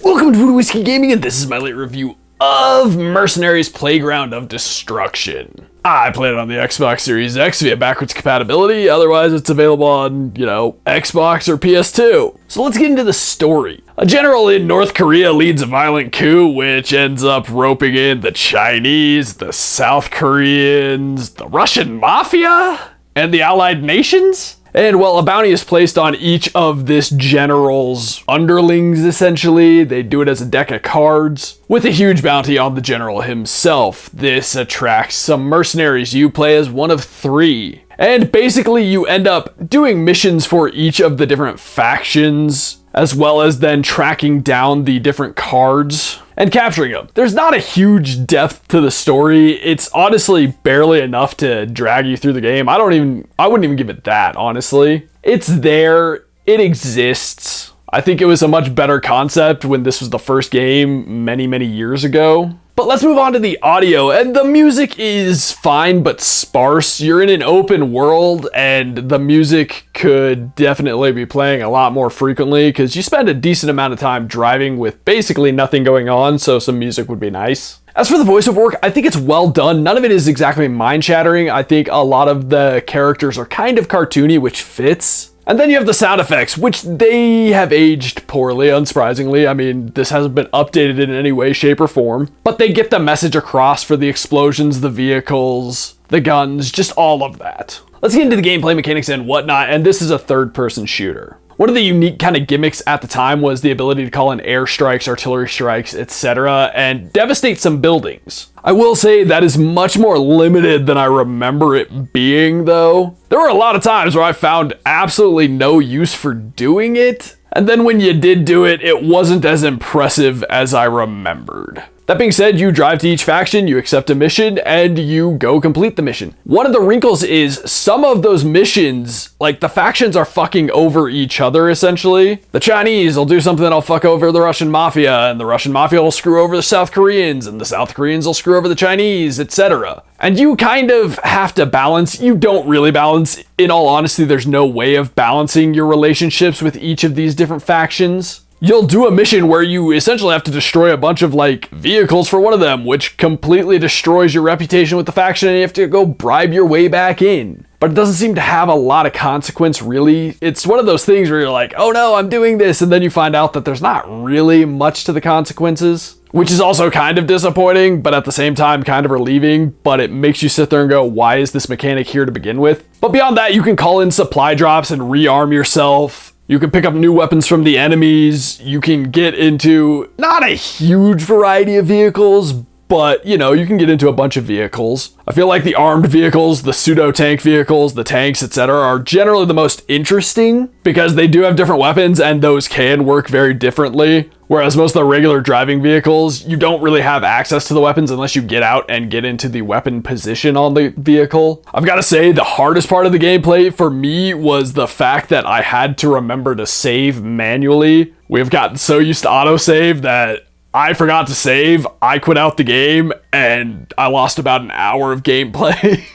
Welcome to Voodoo Whiskey Gaming, and this is my late review of Mercenaries Playground of Destruction. I played it on the Xbox Series X via backwards compatibility, otherwise it's available on, Xbox or PS2. So let's get into the story. A general in North Korea leads a violent coup which ends up roping in the Chinese, the South Koreans, the Russian Mafia, and the Allied Nations? And well, a bounty is placed on each of this general's underlings, essentially. They do it as a deck of cards, with a huge bounty on the general himself. This attracts some mercenaries. You play as one of 3. And basically you end up doing missions for each of the different factions, as well as then tracking down the different cards and capturing them. There's not a huge depth to the story. It's honestly barely enough to drag you through the game. I wouldn't even give it that, honestly. It's there, it exists. I think it was a much better concept when this was the first game many years ago. But let's move on to the audio, and the music is fine but sparse. You're in an open world, and the music could definitely be playing a lot more frequently because you spend a decent amount of time driving with basically nothing going on, so some music would be nice. As for the voiceover work, I think it's well done. None of it is exactly mind-shattering. I think a lot of the characters are kind of cartoony, which fits. And then you have the sound effects, which they have aged poorly, unsurprisingly. I mean, this hasn't been updated in any way, shape, or form. But they get the message across for the explosions, the vehicles, the guns, just all of that. Let's get into the gameplay mechanics and whatnot, and this is a third-person shooter. One of the unique kind of gimmicks at the time was the ability to call in airstrikes, artillery strikes, etc., and devastate some buildings. I will say that is much more limited than I remember it being, though. There were a lot of times where I found absolutely no use for doing it, and then when you did do it, it wasn't as impressive as I remembered. That being said, you drive to each faction, you accept a mission, and you go complete the mission. One of the wrinkles is some of those missions, like the factions are fucking over each other, essentially. The Chinese will do something that'll fuck over the Russian Mafia, and the Russian Mafia will screw over the South Koreans, and the South Koreans will screw over the Chinese, etc. And you kind of have to balance. You don't really balance. In all honesty, there's no way of balancing your relationships with each of these different factions. You'll do a mission where you essentially have to destroy a bunch of vehicles for one of them, which completely destroys your reputation with the faction, and you have to go bribe your way back in. But it doesn't seem to have a lot of consequence, really. It's one of those things where you're like, oh no, I'm doing this, and then you find out that there's not really much to the consequences, which is also kind of disappointing, but at the same time kind of relieving, but it makes you sit there and go, why is this mechanic here to begin with? But beyond that, you can call in supply drops and rearm yourself. You can pick up new weapons from the enemies. You can get into not a huge variety of vehicles, but you can get into a bunch of vehicles. I feel like the armed vehicles, the pseudo-tank vehicles, the tanks, etc. are generally the most interesting because they do have different weapons and those can work very differently. Whereas most of the regular driving vehicles, you don't really have access to the weapons unless you get out and get into the weapon position on the vehicle. I've got to say, the hardest part of the gameplay for me was the fact that I had to remember to save manually. We've gotten so used to autosave that I forgot to save, I quit out the game, and I lost about an hour of gameplay.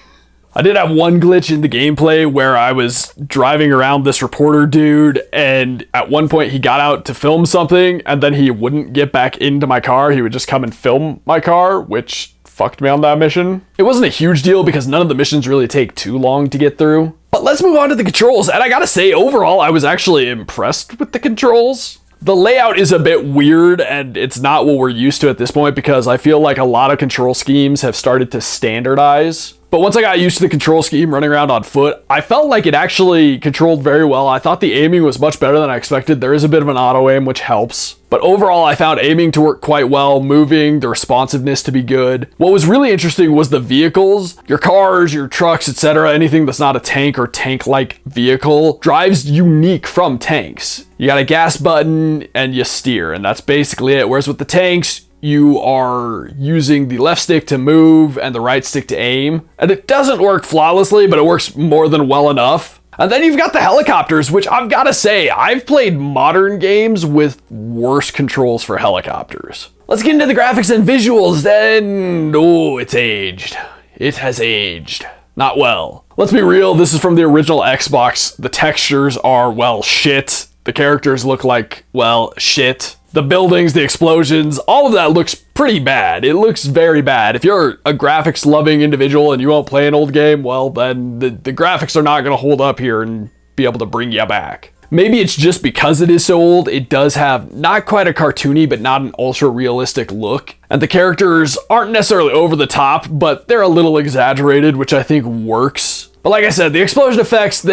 I did have one glitch in the gameplay where I was driving around this reporter dude, and at one point he got out to film something, and then he wouldn't get back into my car. He would just come and film my car, which fucked me on that mission. It wasn't a huge deal because none of the missions really take too long to get through. But let's move on to the controls, and I gotta say, overall, I was actually impressed with the controls. The layout is a bit weird, and it's not what we're used to at this point because I feel like a lot of control schemes have started to standardize. But once I got used to the control scheme running around on foot, I felt like it actually controlled very well. I thought the aiming was much better than I expected. There is a bit of an auto aim, which helps. But overall, I found aiming to work quite well, moving, the responsiveness to be good. What was really interesting was the vehicles. Your cars, your trucks, etc., anything that's not a tank or tank-like vehicle drives unique from tanks. You got a gas button and you steer, and that's basically it. Whereas with the tanks, you are using the left stick to move and the right stick to aim. And it doesn't work flawlessly, but it works more than well enough. And then you've got the helicopters, which I've got to say, I've played modern games with worse controls for helicopters. Let's get into the graphics and visuals, then. Oh, it's aged. It has aged. Not well. Let's be real, this is from the original Xbox. The textures are, well, shit. The characters look like, well, shit. The buildings, the explosions, all of that looks pretty bad. It looks very bad. If you're a graphics loving individual and you won't play an old game, well, then the graphics are not going to hold up here and be able to bring you back. Maybe it's just because it is so old, it does have not quite a cartoony, but not an ultra realistic look. And the characters aren't necessarily over the top, but they're a little exaggerated, which I think works. But like I said, the explosion effects,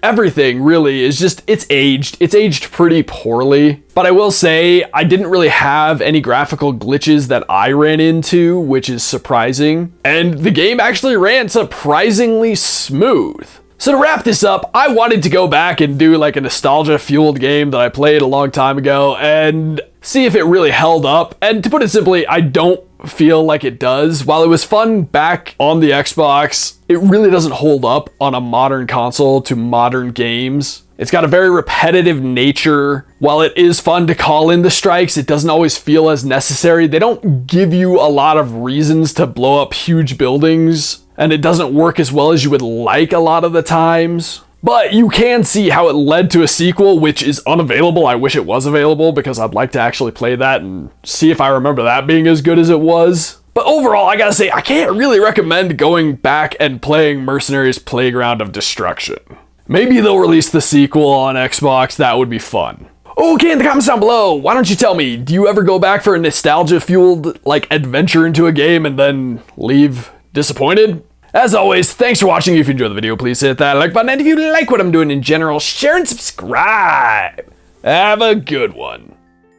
everything really is just, it's aged. It's aged pretty poorly. But I will say, I didn't really have any graphical glitches that I ran into, which is surprising. And the game actually ran surprisingly smooth. So to wrap this up, I wanted to go back and do like a nostalgia-fueled game that I played a long time ago and see if it really held up. And to put it simply, I don't feel like it does. While it was fun back on the Xbox, it really doesn't hold up on a modern console to modern games. It's got a very repetitive nature. While it is fun to call in the strikes, it doesn't always feel as necessary. They don't give you a lot of reasons to blow up huge buildings, and it doesn't work as well as you would like a lot of the times. But you can see how it led to a sequel, which is unavailable. I wish it was available because I'd like to actually play that and see if I remember that being as good as it was. But overall, I gotta say, I can't really recommend going back and playing Mercenaries Playground of Destruction. Maybe they'll release the sequel on Xbox, that would be fun. Okay, in the comments down below, why don't you tell me, do you ever go back for a nostalgia-fueled, like, adventure into a game and then leave disappointed? As always, thanks for watching. If you enjoyed the video, please hit that like button. And if you like what I'm doing in general, share and subscribe. Have a good one.